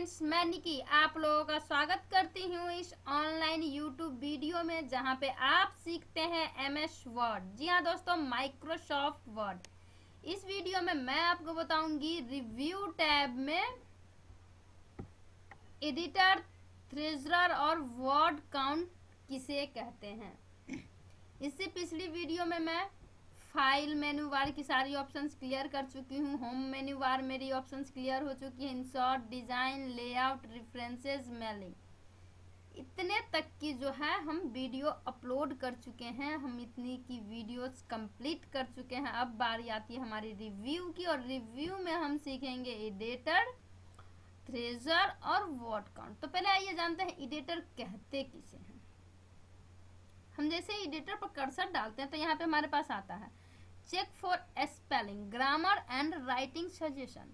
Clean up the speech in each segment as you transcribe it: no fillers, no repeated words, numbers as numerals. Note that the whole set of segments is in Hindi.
फ्रेंड्स, मैं निकी आप लोगों का स्वागत करती हूँ इस ऑनलाइन यूट्यूब वीडियो में जहाँ पे आप सीखते हैं एमएस वर्ड। जी हाँ दोस्तों, माइक्रोसॉफ्ट वर्ड। इस वीडियो में मैं आपको बताऊंगी रिव्यू टैब में एडिटर, ट्रेजरर और वर्ड काउंट किसे कहते हैं। इससे पिछली वीडियो में मैं फाइल मेन्यू बार की सारी ऑप्शंस क्लियर कर चुकी हूँ। होम मेन्यू बार मेरी ऑप्शंस क्लियर हो चुकी है। Insert, design, layout, references, mailing, इतने तक की जो है हम वीडियो अपलोड कर चुके हैं। हम इतनी की वीडियोस कंप्लीट कर चुके हैं। अब बारी आती है हमारी रिव्यू की, और रिव्यू में हम सीखेंगे एडिटर, ट्रेजर और वर्ड काउंट। तो पहले आइए जानते हैं एडिटर कहते किसे हैं। हम जैसे एडिटर पर कर्सर डालते हैं तो यहाँ पे हमारे पास आता है check for spelling, grammar and writing suggestion.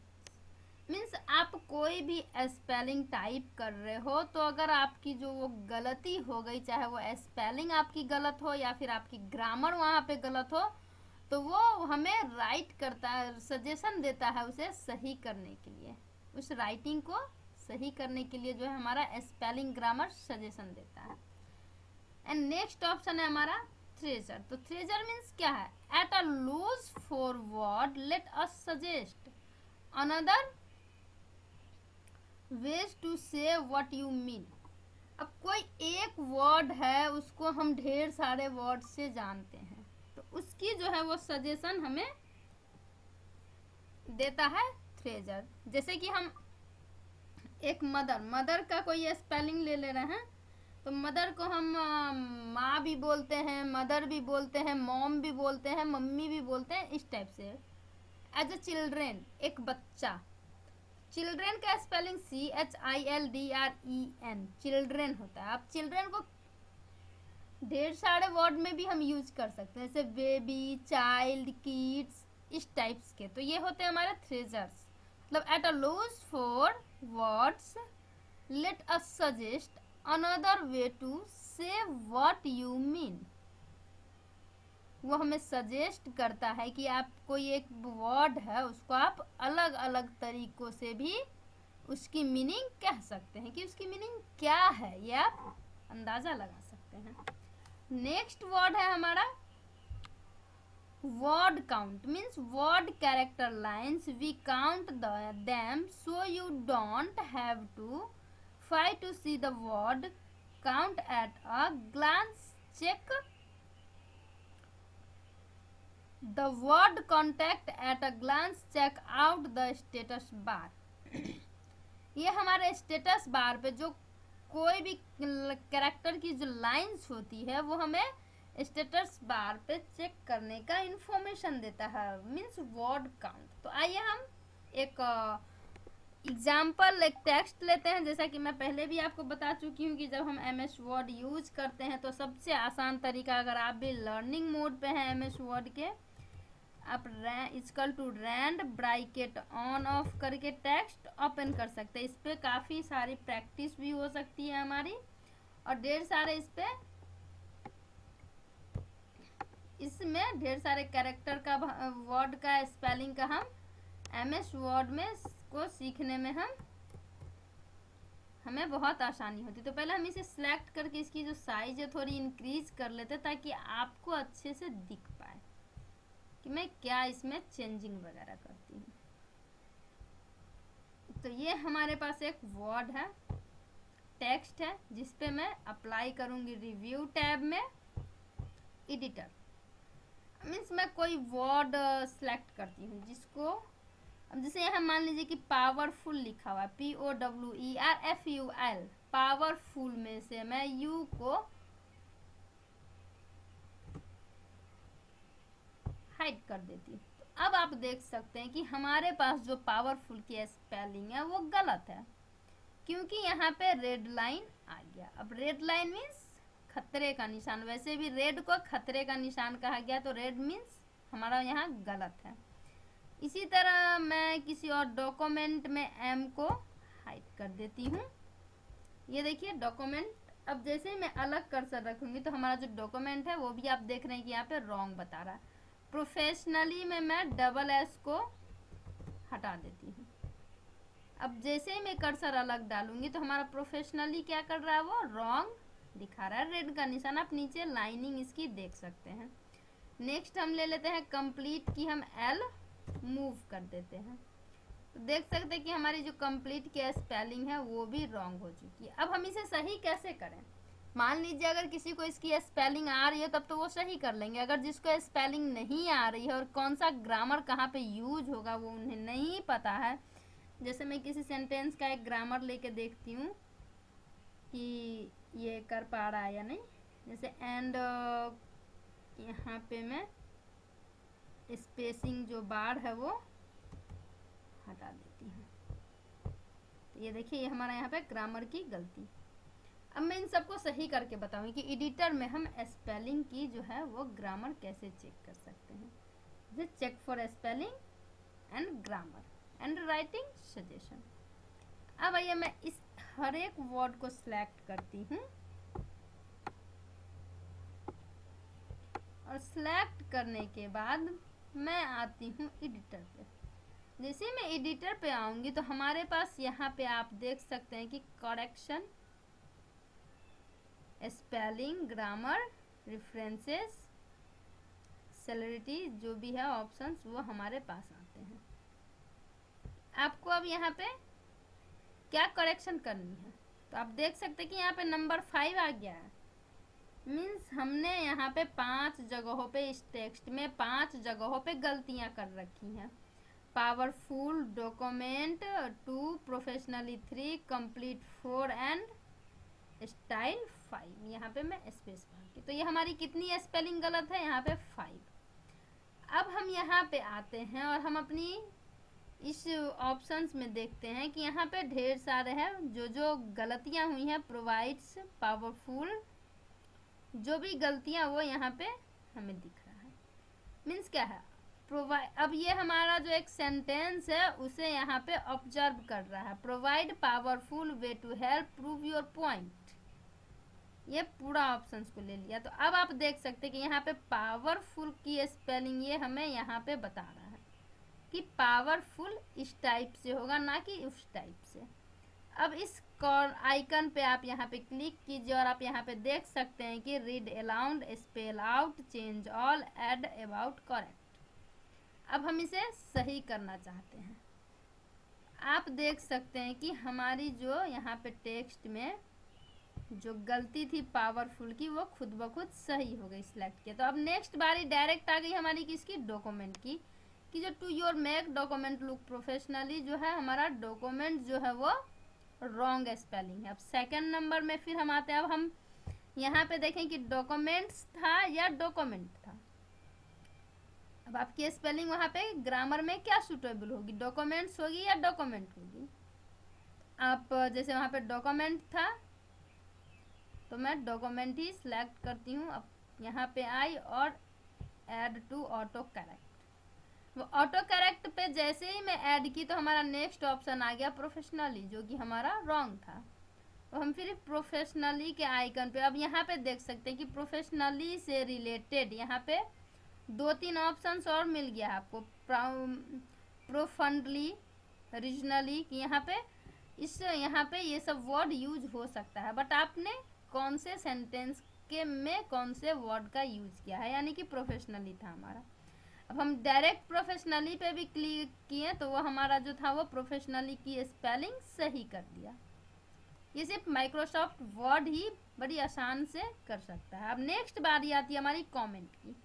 Means आप कोई भी स्पेलिंग टाइप कर रहे हो तो अगर आपकी जो वो गलती हो गई, चाहे वो स्पेलिंग आपकी गलत हो या फिर आपकी ग्रामर वहाँ पे गलत हो, तो वो हमें राइट करता है, सजेशन देता है उसे सही करने के लिए। उस राइटिंग को सही करने के लिए जो है हमारा स्पेलिंग, ग्रामर सजेशन देता है। एंड नेक्स्ट ऑप्शन है हमारा ट्रेजर। तो ट्रेजर मीन्स क्या है? At a loss for word let us suggest another ways to say what you mean. अब कोई एक वर्ड है, उसको हम ढेर सारे वर्ड से जानते हैं, तो उसकी जो है वो सजेशन हमें देता है ट्रेजर। जैसे कि हम एक मदर का कोई स्पेलिंग ले रहे हैं, तो मदर को हम माँ भी बोलते हैं, मदर भी बोलते हैं, मॉम भी बोलते हैं, मम्मी भी बोलते हैं, इस टाइप से। एज अ चिल्ड्रेन, एक बच्चा, चिल्ड्रेन का स्पेलिंग CHILDREN, चिल्ड्रेन होता है। अब चिल्ड्रेन को ढेर सारे वर्ड में भी हम यूज कर सकते हैं, जैसे बेबी, चाइल्ड, किड्स, इस टाइप्स के। तो ये होते हैं हमारे ट्रेजर्स। मतलब at a loss for words let us suggest another way to say what you mean. वो हमें सजेस्ट करता है कि आप कोई एक वर्ड है, उसको आप अलग अलग तरीकों से भी उसकी मीनिंग कह सकते हैं कि उसकी मीनिंग क्या है, ये आप अंदाजा लगा सकते हैं। नेक्स्ट वर्ड है हमारा word count. Means word character lines, we count them so you don't have to five to see the word count at a glance. Check the word contact at a glance. Check out the status bar. ये हमारे स्टेटस बार पे जो कोई भी कैरेक्टर की जो लाइंस होती है वो हमें स्टेटस बार पे चेक करने का इंफॉर्मेशन देता है, मीन्स वर्ड काउंट। तो आइए हम एक एग्जाम्पल, एक टेक्स्ट लेते हैं। जैसा कि मैं पहले भी आपको बता चुकी हूँ कि जब हम एमएस वर्ड यूज करते हैं तो सबसे आसान तरीका, अगर आप भी लर्निंग मोड पे हैं एमएस वर्ड के, आप equal to rand bracket on off करके टेक्स्ट ओपन कर सकते हैं। इस पर काफ़ी सारी प्रैक्टिस भी हो सकती है हमारी, और ढेर सारे इसमें ढेर सारे कैरेक्टर का, वर्ड का स्पेलिंग का हम एमएस वर्ड में को सीखने में हमें बहुत आसानी होती। तो पहले हम इसे सिलेक्ट करके इसकी जो साइज है थोड़ी इंक्रीज कर लेते, ताकि आपको अच्छे से दिख पाए कि मैं क्या इसमें चेंजिंग वगैरह करती हूँ। तो ये हमारे पास एक वर्ड है, टेक्स्ट है, जिसपे मैं अप्लाई करूँगी रिव्यू टैब में एडिटर। मीन्स मैं कोई वर्ड सिलेक्ट करती हूँ जिसको, अब जैसे यहाँ मान लीजिए कि पावरफुल लिखा हुआ है, POWERFUL, पावरफुल में से मैं यू को हाइड कर देती हूँ। तो अब आप देख सकते हैं कि हमारे पास जो पावरफुल की स्पेलिंग है वो गलत है, क्योंकि यहाँ पे रेड लाइन आ गया। अब रेड लाइन मीन्स खतरे का निशान, वैसे भी रेड को खतरे का निशान कहा गया, तो रेड मीन्स हमारा यहाँ गलत है। इसी तरह मैं किसी और डॉक्यूमेंट में एम को हाइड कर देती हूँ। ये देखिए डॉक्यूमेंट, अब जैसे ही मैं अलग कर्सर रखूँगी तो हमारा जो डॉक्यूमेंट है वो भी आप देख रहे हैं कि यहाँ पे रॉन्ग बता रहा है। प्रोफेशनली में मैं डबल एस को हटा देती हूँ। अब जैसे ही मैं कर्सर अलग डालूंगी तो हमारा प्रोफेशनली क्या कर रहा है, वो रॉन्ग दिखा रहा है, रेड का निशान। आप नीचे लाइनिंग इसकी देख सकते हैं। नेक्स्ट हम ले लेते हैं कंप्लीट की, हम एल मूव कर देते हैं तो देख सकते हैं कि हमारी जो कंप्लीट की स्पेलिंग है वो भी रॉन्ग हो चुकी है। अब हम इसे सही कैसे करें? मान लीजिए अगर किसी को इसकी स्पेलिंग आ रही है तब तो वो सही कर लेंगे। अगर जिसको स्पेलिंग नहीं आ रही है और कौन सा ग्रामर कहाँ पे यूज होगा वो उन्हें नहीं पता है, जैसे मैं किसी सेंटेंस का एक ग्रामर लेके देखती हूँ कि ये कर पा रहा है या नहीं। जैसे एंड यहाँ पे मैं स्पेसिंग जो बार है वो हटा देती हूँ। तो ये देखिए ये हमारा यहाँ पे ग्रामर की गलती। अब मैं इन सबको सही करके बताऊंगी कि एडिटर में हम स्पेलिंग की जो है वो ग्रामर कैसे चेक कर सकते हैं। जैसे check for spelling and grammar and writing suggestion. अब आइए मैं इस हर एक वर्ड को सिलेक्ट करती हूँ और सिलेक्ट करने के बाद मैं आती हूँ एडिटर पे। जैसे मैं एडिटर पे आऊंगी तो हमारे पास यहाँ पे आप देख सकते हैं कि करेक्शन, स्पेलिंग, ग्रामर, रेफरेंसेस, सेलेरिटी जो भी है ऑप्शंस वो हमारे पास आते हैं। आपको अब यहाँ पे क्या करेक्शन करनी है तो आप देख सकते हैं कि यहाँ पे नंबर 5 आ गया है। मीन्स हमने यहाँ पे 5 जगहों पे इस टेक्स्ट में 5 जगहों पे गलतियाँ कर रखी हैं। Powerful, document 2, professionally 3, complete 4 and style 5। यहाँ पे मैं स्पेस मारती तो ये हमारी कितनी स्पेलिंग गलत है, यहाँ पे 5। अब हम यहाँ पे आते हैं और हम अपनी इस ऑप्शंस में देखते हैं कि यहाँ पे ढेर सारे हैं जो जो गलतियाँ हुई हैं। प्रोवाइड्स, पावरफुल, जो भी गलतियाँ वो यहाँ पे हमें दिख रहा है। मीन्स क्या है, प्रोवाइड। अब ये हमारा जो एक सेंटेंस है उसे यहाँ पे ऑब्जर्व कर रहा है। Provide powerful way to help prove your point, ये पूरा ऑप्शंस को ले लिया। तो अब आप देख सकते हैं कि यहाँ पे पावरफुल की स्पेलिंग ये हमें यहाँ पे बता रहा है कि पावरफुल इस टाइप से होगा, ना कि उस टाइप से। अब इस आइकन पे आप यहाँ पे क्लिक कीजिए और आप यहाँ पे देख सकते हैं कि read aloud, spell out, change all, add, about, correct. अब हम इसे सही करना चाहते हैं। आप देख सकते हैं कि हमारी जो यहाँ पे टेक्स्ट में जो गलती थी पावरफुल की वो खुद ब खुद सही हो गई, सिलेक्ट किया। तो अब नेक्स्ट बारी डायरेक्ट आ गई हमारी किसकी, डॉक्यूमेंट की, कि जो to your make document look professionally जो है हमारा डॉक्यूमेंट जो है वो रॉन्ग स्पेलिंग है। अब सेकंड नंबर में फिर हम आते हैं। अब हम यहाँ पे देखें कि डॉक्यूमेंट्स था या डॉक्यूमेंट था। अब आपकी स्पेलिंग वहाँ पे ग्रामर में क्या सुटेबल होगी, डॉक्यूमेंट्स होगी या डॉक्यूमेंट होगी। आप जैसे वहाँ पे डॉक्यूमेंट था तो मैं डॉक्यूमेंट ही सिलेक्ट करती हूँ। अब यहाँ पे आई और ऐड टू ऑटो करेक्ट। वो ऑटो करेक्ट पे जैसे ही मैं ऐड की तो हमारा नेक्स्ट ऑप्शन आ गया प्रोफेशनली, जो कि हमारा रॉन्ग था। तो हम फिर प्रोफेशनली के आइकन पे अब यहाँ पे देख सकते हैं कि प्रोफेशनली से रिलेटेड यहाँ पे 2-3 ऑप्शंस और मिल गया आपको। प्रोफंडली, रीजनली, कि यहाँ पे ये सब वर्ड यूज हो सकता है, बट आपने कौन से सेंटेंस के में कौन से वर्ड का यूज किया है, यानी कि प्रोफेशनली था हमारा। अब हम डायरेक्ट प्रोफेशनली पे भी क्लिक किए तो वो हमारा जो था वो प्रोफेशनली की स्पेलिंग सही कर दिया। ये सिर्फ माइक्रोसॉफ्ट वर्ड ही बड़ी आसान से कर सकता है। अब नेक्स्ट बारी आती है हमारी कमेंट की।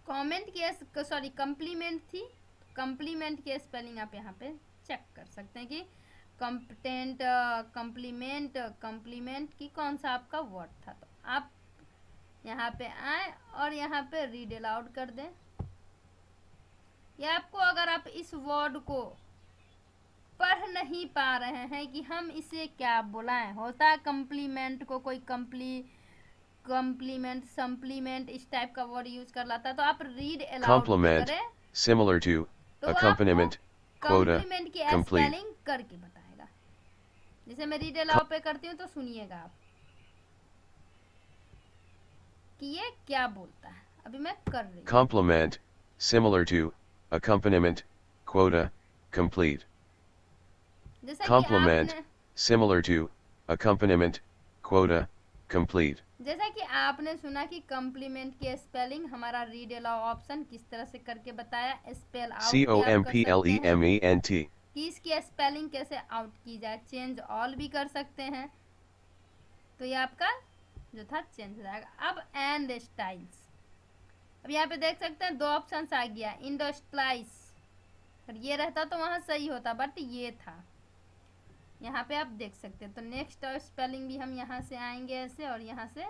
कमेंट की सॉरी कम्प्लीमेंट थी, कम्प्लीमेंट की स्पेलिंग आप यहाँ पे चेक कर सकते हैं कि कम्पिटेंट, कम्प्लीमेंट, कम्प्लीमेंट की कौन सा आपका वर्ड था। तो आप यहाँ पे आए और यहाँ पे रीड अलाउड कर दें। या आपको अगर आप इस वर्ड को पढ़ नहीं पा रहे हैं कि हम इसे क्या बुलाएं, होता है कम्प्लीमेंट को कोई कम्प्लीमेंट, सप्लीमेंट इस टाइप का वर्ड यूज कर लाता है, तो आप रीड अलाउड करें similar to तो accompaniment, quota, कम्प्लीमेंट की complete. स्पेलिंग करके बताएगा। जैसे मैं रीड अलाउड पे करती हूँ तो सुनिएगा आप कि ये क्या बोलता है। अभी मैं कर रही हूँ। Complement, similar to accompaniment, quota, complete. जैसा कि Complement, आपने similar to, accompaniment, quota, complete. जैसा कि आपने सुना कि कॉम्प्लीमेंट की स्पेलिंग हमारा रीड अलाउ ऑप्शन किस तरह से करके बताया, स्पेल आउट भी आप कर सकते हैं Complement. कि इसकी स्पेलिंग कैसे आउट की जाए, चेंज ऑल भी कर सकते हैं, तो ये आपका जो था चेंज हो जाएगा। अब एंड स्टाइल्स, अब यहाँ पे देख सकते हैं 2 ऑप्शंस आ गया, इंडस्ट्राइज, और ये रहता तो वहाँ सही होता बट ये था, यहाँ पे आप देख सकते हैं। तो नेक्स्ट स्पेलिंग भी हम यहाँ से आएंगे ऐसे और यहाँ से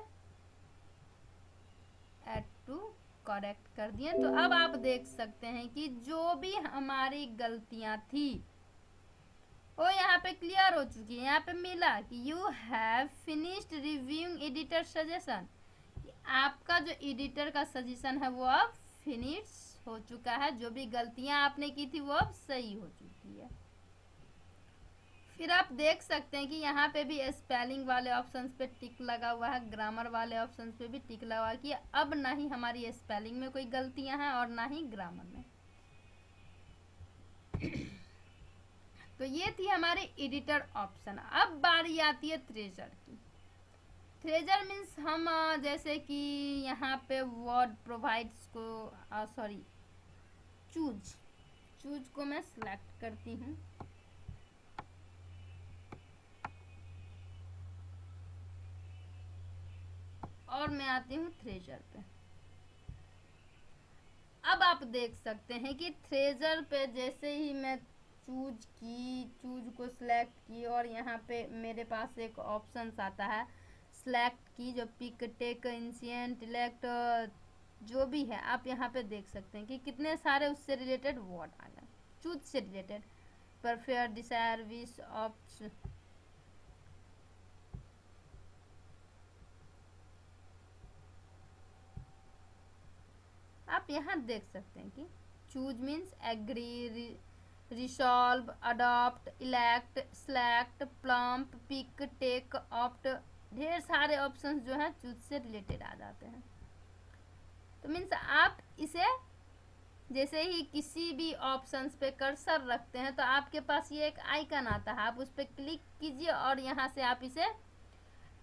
एड टू करेक्ट कर दिए। तो अब आप देख सकते हैं कि जो भी हमारी गलतियां थी वो यहाँ पे क्लियर हो चुकी है। यहाँ पे मिला कि you have finished reviewing editor suggestion, आपका जो एडिटर का सजेशन है वो अब फिनिश हो चुका है, जो भी गलतियां आपने की थी वो अब सही हो चुकी है। फिर आप देख सकते हैं कि यहाँ पे भी स्पेलिंग वाले ऑप्शंस पे टिक लगा हुआ है, ग्रामर वाले ऑप्शंस पे भी टिक लगा हुआ है कि अब ना ही हमारी स्पेलिंग में कोई गलतियां हैं और ना ही ग्रामर में। तो ये थी हमारी एडिटर ऑप्शन। अब बारी आती है थ्रेजर की। थ्रेजर मीन्स हम जैसे कि यहाँ पे वर्ड प्रोवाइड्स को सॉरी चूज को मैं सिलेक्ट करती हूँ और मैं आती हूँ थ्रेजर पे। अब आप देख सकते हैं कि थ्रेजर पे जैसे ही मैं चूज को सिलेक्ट की और यहाँ पे मेरे पास एक ऑप्शन आता है सिलेक्ट की, जो पिक टेक इंसिएंट इलेक्ट जो भी है, आप यहाँ पे देख सकते हैं कि कितने सारे उससे रिलेटेड वर्ड आ गए, चूज से related, prefer, desire, wish, option. आप यहाँ देख सकते हैं कि choose means agree, resolve, adopt, elect, select, plump, pick, take, opt, ढेर सारे ऑप्शंस जो हैं चूज से रिलेटेड आ जाते हैं। तो मीन्स आप इसे जैसे ही किसी भी ऑप्शंस पे कर्सर रखते हैं तो आपके पास ये एक आइकन आता है, आप उस पर क्लिक कीजिए और यहाँ से आप इसे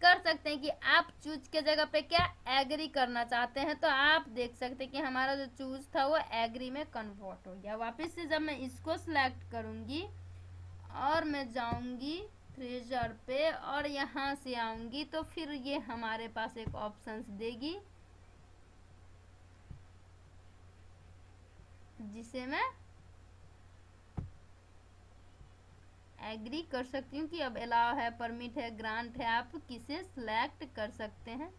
कर सकते हैं कि आप चूज के जगह पे क्या एग्री करना चाहते हैं। तो आप देख सकते हैं कि हमारा जो चूज था वो एग्री में कन्वर्ट हो गया। वापस से जब मैं इसको सिलेक्ट करूंगी और मैं जाऊंगी थ्रेजर पे और यहाँ से आऊंगी तो फिर ये हमारे पास एक ऑप्शंस देगी जिसे मैं एग्री कर सकती हूँ कि अब अलाउ है, परमिट है, ग्रांट है, आप किसे सिलेक्ट कर सकते हैं।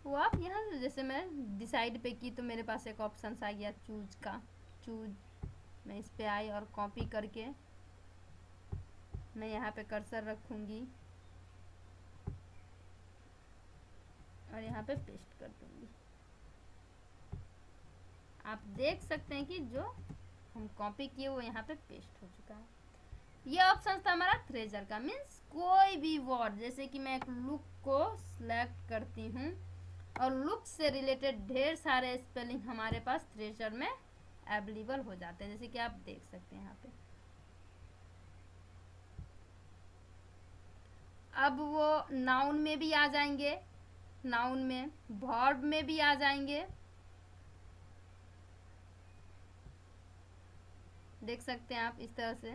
वो आप यहाँ जैसे मैं डिसाइड पे की तो मेरे पास एक ऑप्शन आ गया चूज का, चूज, मैं इस पे आई और कॉपी करके मैं यहाँ पे कर्सर रखूंगी और यहाँ पे पेस्ट कर दूंगी। आप देख सकते हैं कि जो हम कॉपी किए वो यहाँ पे पेस्ट हो चुका है। ये ऑप्शन था हमारा थ्रेजर का, मीन्स कोई भी वर्ड, जैसे कि मैं एक लुक को सिलेक्ट करती हूँ और लुक से रिलेटेड ढेर सारे स्पेलिंग हमारे पास थ्रेजर में अवेलेबल हो जाते हैं, जैसे कि आप देख सकते हैं यहाँ पे। अब वो नाउन में भी आ जाएंगे, नाउन में, वर्ब में भी आ जाएंगे, देख सकते हैं आप इस तरह से।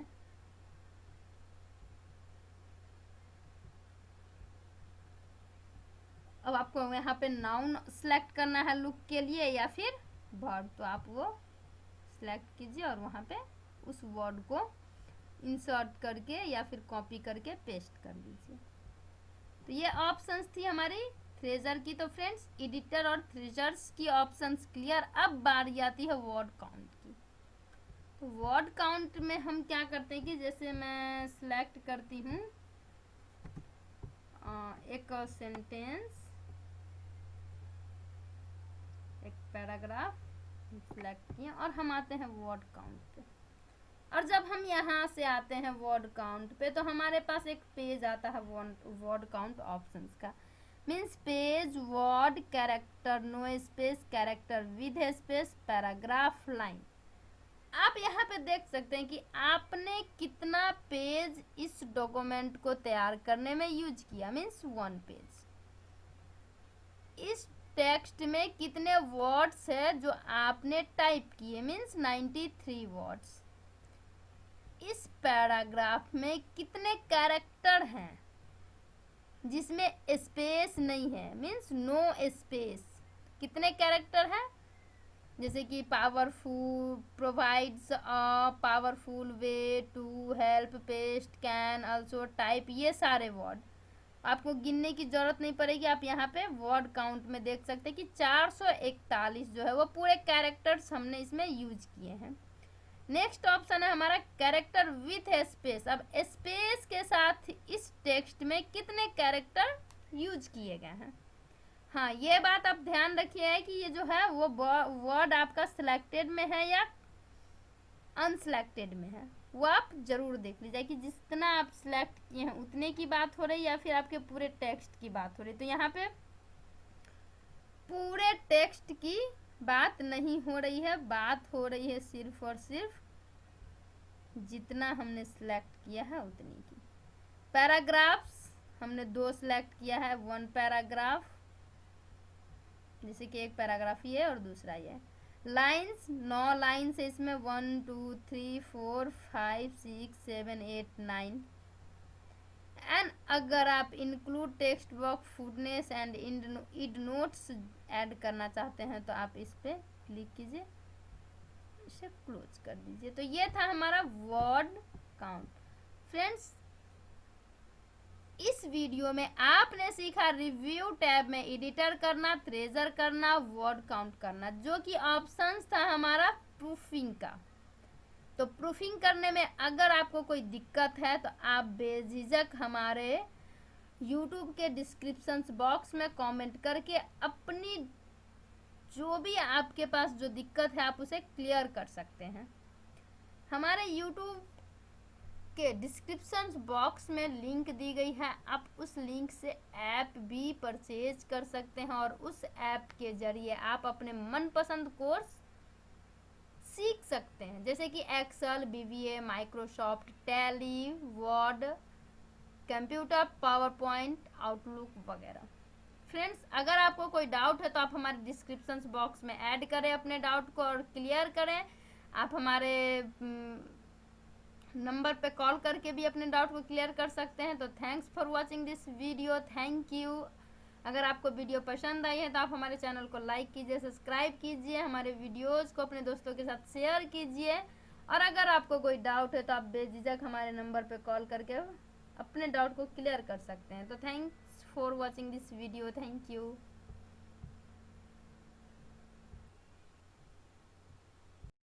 अब आपको यहाँ पे नाउन सिलेक्ट करना है लुक के लिए या फिर वर्ब, तो आप वो सिलेक्ट कीजिए और वहाँ पे उस वर्ड को इंसर्ट करके या फिर कॉपी करके पेस्ट कर लीजिए। तो ये ऑप्शंस थी हमारी थ्रेजर की। तो फ्रेंड्स, एडिटर और थ्रेजर्स की ऑप्शंस क्लियर। अब बारी आती है वर्ड काउंट की। तो वर्ड काउंट में हम क्या करते हैं कि जैसे मैं सिलेक्ट करती हूँ एक सेंटेंस, एक पैराग्राफ सिलेक्ट किए और हम आते हैं वर्ड काउंट पे। और जब हम यहाँ से आते हैं वर्ड काउंट पे तो हमारे पास एक पेज आता है वर्ड काउंट ऑप्शंस का, means page, word, character, no space, character with space, paragraph, line. आप यहाँ पे देख सकते हैं कि आपने कितना पेज इस डॉक्यूमेंट को तैयार करने में यूज किया, मीन्स 1 पेज। इस टेक्स्ट में कितने वर्ड्स है जो आपने टाइप किए, मीन्स 93 वर्ड्स। इस पैराग्राफ में कितने कैरेक्टर हैं जिसमें स्पेस नहीं है, मीन्स नो स्पेस। कितने कैरेक्टर हैं, जैसे कि powerful, provides a powerful way to help, paste, can, also, type, ये सारे वर्ड आपको गिनने की जरूरत नहीं पड़ेगी। आप यहाँ पे वर्ड काउंट में देख सकते हैं कि 441 जो है वो पूरे कैरेक्टर्स हमने इसमें यूज किए हैं। नेक्स्ट ऑप्शन है हमारा कैरेक्टर विथ स्पेस। अब स्पेस के साथ इस टेक्स्ट में कितने कैरेक्टर यूज किए गए हैं। हाँ, ये बात आप ध्यान रखिए कि ये जो है वो वर्ड आपका सिलेक्टेड में है या अनसिलेक्टेड में है, वो आप जरूर देख लीजिए कि जितना आप सिलेक्ट किए हैं उतने की बात हो रही है या फिर आपके पूरे टेक्स्ट की बात हो रही है। तो यहाँ पे पूरे टेक्स्ट की बात नहीं हो रही है, बात हो रही है सिर्फ और सिर्फ जितना हमने सिलेक्ट किया है उतनी की। पैराग्राफ्स हमने 2 सिलेक्ट किया है, 1 पैराग्राफ, जैसे कि एक पैराग्राफ ये और दूसरा ये। लाइन्स 9 लाइन्स है इसमें, 1 2 3 4 5 6 7 8 9। एंड अगर आप include text box, footnotes and end notes add करना चाहते हैं तो आप इस पे क्लिक कीजिए, इसे क्लोज कर दीजिए। तो ये था हमारा वर्ड काउंट। फ्रेंड्स, इस वीडियो में आपने सीखा रिव्यू टैब में एडिटर करना, ट्रेजर करना, वर्ड काउंट करना, जो कि ऑप्शंस था हमारा प्रूफिंग का। तो प्रूफिंग करने में अगर आपको कोई दिक्कत है तो आप बेझिझक हमारे YouTube के डिस्क्रिप्शन बॉक्स में कमेंट करके अपनी जो भी आपके पास जो दिक्कत है आप उसे क्लियर कर सकते हैं। हमारे YouTube के डिस्क्रिप्शन बॉक्स में लिंक दी गई है, आप उस लिंक से ऐप भी परचेज कर सकते हैं और उस ऐप के जरिए आप अपने मनपसंद कोर्स सीख सकते हैं, जैसे कि Excel, BBA, Microsoft, Tally, word, computer, PowerPoint, Outlook वगैरह। फ्रेंड्स, अगर आपको कोई डाउट है तो आप हमारे डिस्क्रिप्शन बॉक्स में ऐड करें अपने डाउट को और क्लियर करें। आप हमारे नंबर पे कॉल करके भी अपने डाउट को क्लियर कर सकते हैं। तो thanks for watching this video, thank you. अगर आपको वीडियो पसंद आई है तो आप हमारे चैनल को लाइक कीजिए, सब्सक्राइब कीजिए, हमारे वीडियोस को अपने दोस्तों के साथ शेयर कीजिए। और अगर आपको कोई डाउट है तो आप बेझिझक हमारे नंबर पे कॉल करके अपने डाउट को क्लियर कर सकते हैं। तो thanks for watching this video, thank you.